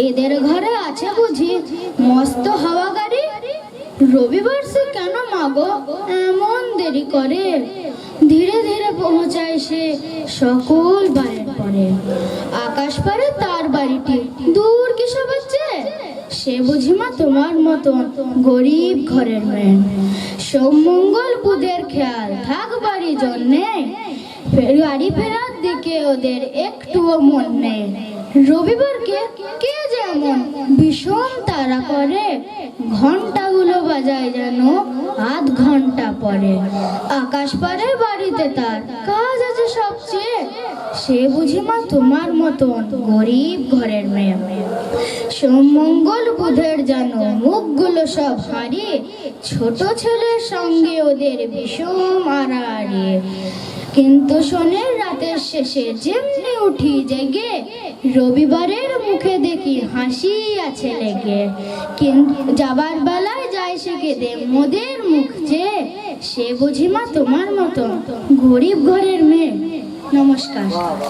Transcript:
এদের ঘরে আছে বুঝি মস্ত হাওয়া গাড়ি? রবিবার সে কেন মাগো এমন দেরি করে? ধীরে ধীরে পৌঁছায় সে সকল বাড়ির পরে। আকাশ পারে তার বাড়িটি দূর কি সবাচ্ছে? সে বুঝি মা তোমার মতন গরিব ঘরের মেয়ে। সোমমঙ্গল বুধের খেয়াল থাক বাড়ি জন্যে, বাড়ি ফেরার দিকে ওদের একটুও মন নেই। রবিবারকে কে যেমন ভীষণ তাড়া করে, ঘন্টাগুলো বাজায় যেন আধ ঘন্টা পরে। আকাশ পারে বাড়িতে তার কাজ আছে সবচেয়ে, সে বুঝি মা তোমার মতন গরিব ঘরের মেয়ে। সোমমঙ্গল বুধের যেন মুখগুলো সব হারিয়ে, ছোট ছেলের সঙ্গে ওদের ভীষণ আড়াআড়ি। কিন্তু শোনের রাতের শেষে যেমনি উঠি জেগে, রবিবারের মুখে দেখি হাসি আছে লেগে। কিন্তু যাবার বেলায় যায় সে কেঁদে মোদের মুখ চেয়ে, সে বুঝি মা তোমার মতো গরিব ঘরের মেয়ে। নমস্কার।